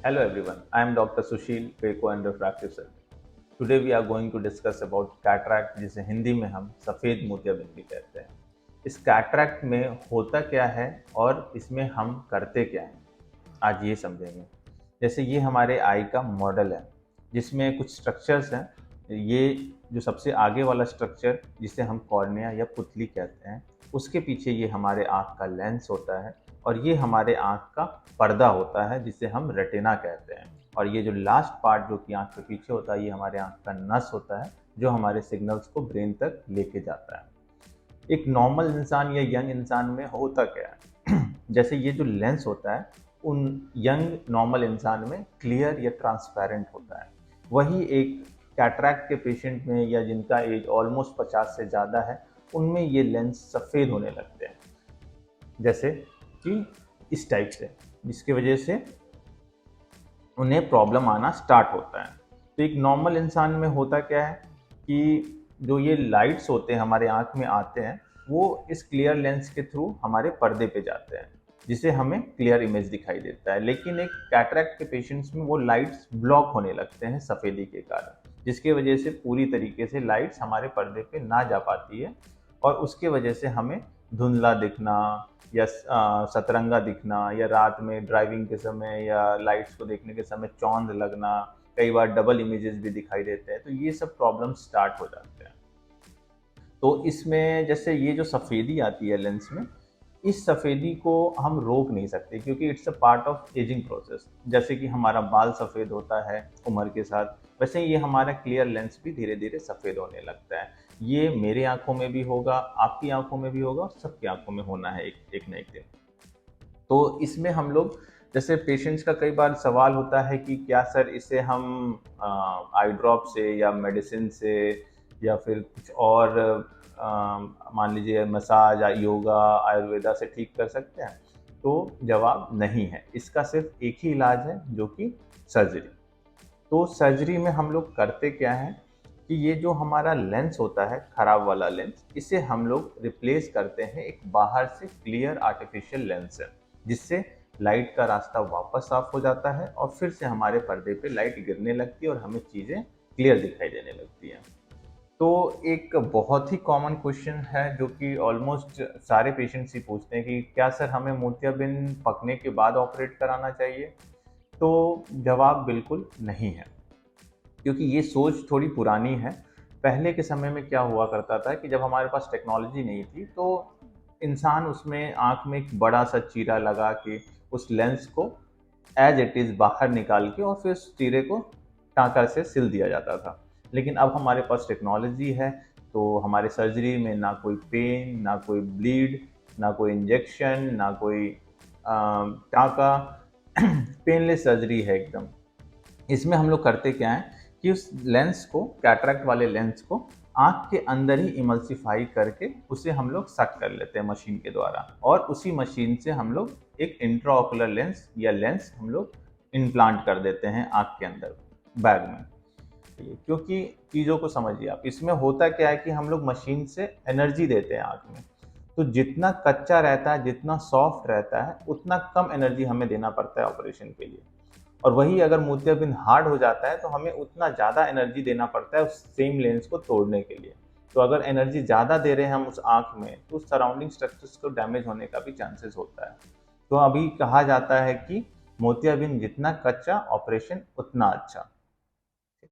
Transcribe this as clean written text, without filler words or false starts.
Hello everyone, I am Dr. Sushil Peko and refractive surgeon. Today we are going to discuss about cataract जिसे हिंदी में हम सफ़ेद मोतियाबिंद भी कहते हैं। इस कैटरैक्ट में होता क्या है और इसमें हम करते क्या हैं, आज ये समझेंगे। जैसे ये हमारे आई का मॉडल है जिसमें कुछ स्ट्रक्चर्स हैं। ये जो सबसे आगे वाला स्ट्रक्चर जिसे हम कॉर्निया या पुतली कहते हैं, उसके पीछे ये हमारे आँख का लेंस होता है और ये हमारे आँख का पर्दा होता है जिसे हम रेटिना कहते हैं। और ये जो लास्ट पार्ट जो कि आँख के पीछे होता है, ये हमारे आँख का नस होता है जो हमारे सिग्नल्स को ब्रेन तक लेके जाता है। एक नॉर्मल इंसान या यंग इंसान में होता क्या है जैसे ये जो लेंस होता है उन यंग नॉर्मल इंसान में क्लियर या ट्रांसपेरेंट होता है। वही एक कैटरैक्ट के पेशेंट में या जिनका एज ऑलमोस्ट 50 से ज़्यादा है, उनमें ये लेंस सफ़ेद होने लगते हैं, जैसे कि इस टाइप से, जिसकी वजह से उन्हें प्रॉब्लम आना स्टार्ट होता है। तो एक नॉर्मल इंसान में होता क्या है कि जो ये लाइट्स होते हैं हमारे आँख में आते हैं, वो इस क्लियर लेंस के थ्रू हमारे पर्दे पे जाते हैं, जिससे हमें क्लियर इमेज दिखाई देता है। लेकिन एक कैटरैक्ट के पेशेंट्स में वो लाइट्स ब्लॉक होने लगते हैं सफ़ेदी के कारण, जिसकी वजह से पूरी तरीके से लाइट्स हमारे पर्दे पे ना जा पाती है और उसके वजह से हमें धुंधला दिखना या सतरंगा दिखना या रात में ड्राइविंग के समय या लाइट्स को देखने के समय चौंध लगना, कई बार डबल इमेजेस भी दिखाई देते हैं। तो ये सब प्रॉब्लम स्टार्ट हो जाते हैं। तो इसमें जैसे ये जो सफ़ेदी आती है लेंस में, इस सफ़ेदी को हम रोक नहीं सकते क्योंकि it's a part of ageing process. जैसे कि हमारा बाल सफ़ेद होता है उम्र के साथ, वैसे ही ये हमारा क्लियर लेंस भी धीरे धीरे सफ़ेद होने लगता है। ये मेरी आंखों में भी होगा, आपकी आंखों में भी होगा और सबकी आंखों में होना है एक ना एक दिन। तो इसमें हम लोग, जैसे पेशेंट्स का कई बार सवाल होता है कि क्या सर इसे हम आई ड्रॉप से या मेडिसिन से या फिर कुछ और मान लीजिए मसाज, योगा, आयुर्वेदा से ठीक कर सकते हैं? तो जवाब नहीं है। इसका सिर्फ एक ही इलाज है जो कि सर्जरी। तो सर्जरी में हम लोग करते क्या हैं कि ये जो हमारा लेंस होता है, खराब वाला लेंस, इसे हम लोग रिप्लेस करते हैं एक बाहर से क्लियर आर्टिफिशियल लेंस से, जिससे लाइट का रास्ता वापस साफ हो जाता है और फिर से हमारे पर्दे पे लाइट गिरने लगती है और हमें चीज़ें क्लियर दिखाई देने लगती हैं। तो एक बहुत ही कॉमन क्वेश्चन है जो कि ऑलमोस्ट सारे पेशेंट्स ही पूछते हैं कि क्या सर हमें मोतियाबिंद पकने के बाद ऑपरेट कराना चाहिए? तो जवाब बिल्कुल नहीं है, क्योंकि ये सोच थोड़ी पुरानी है। पहले के समय में क्या हुआ करता था कि जब हमारे पास टेक्नोलॉजी नहीं थी, तो इंसान उसमें आँख में एक बड़ा-सा चीरा लगा के उस लेंस को एज़ इट इज़ बाहर निकाल के और फिर उस चीरे को टाँका से सिल दिया जाता था। लेकिन अब हमारे पास टेक्नोलॉजी है, तो हमारे सर्जरी में ना कोई पेन, ना कोई ब्लीड, ना कोई इंजेक्शन, ना कोई टाँका पेनलेस सर्जरी है एकदम। इसमें हम लोग करते क्या हैं कि उस लेंस को, कैटरैक्ट वाले लेंस को आँख के अंदर ही इमल्सिफाई करके उसे हम लोग सक कर लेते हैं मशीन के द्वारा, और उसी मशीन से हम लोग एक इंट्राओकुलर लेंस या लेंस हम लोग इम्प्लांट कर देते हैं आँख के अंदर बैग में। क्योंकि चीज़ों को समझिए आप, इसमें होता क्या है कि हम लोग मशीन से एनर्जी देते हैं आँख में। तो जितना कच्चा रहता है, जितना सॉफ्ट रहता है, उतना कम एनर्जी हमें देना पड़ता है ऑपरेशन के लिए। और वही अगर मोतियाबिंद हार्ड हो जाता है तो हमें उतना ज़्यादा एनर्जी देना पड़ता है उस सेम लेंस को तोड़ने के लिए। तो अगर एनर्जी ज़्यादा दे रहे हैं हम उस आँख में, तो उस सराउंडिंग स्ट्रक्चर्स को डैमेज होने का भी चांसेस होता है। तो अभी कहा जाता है कि मोतियाबिंद जितना कच्चा, ऑपरेशन उतना अच्छा।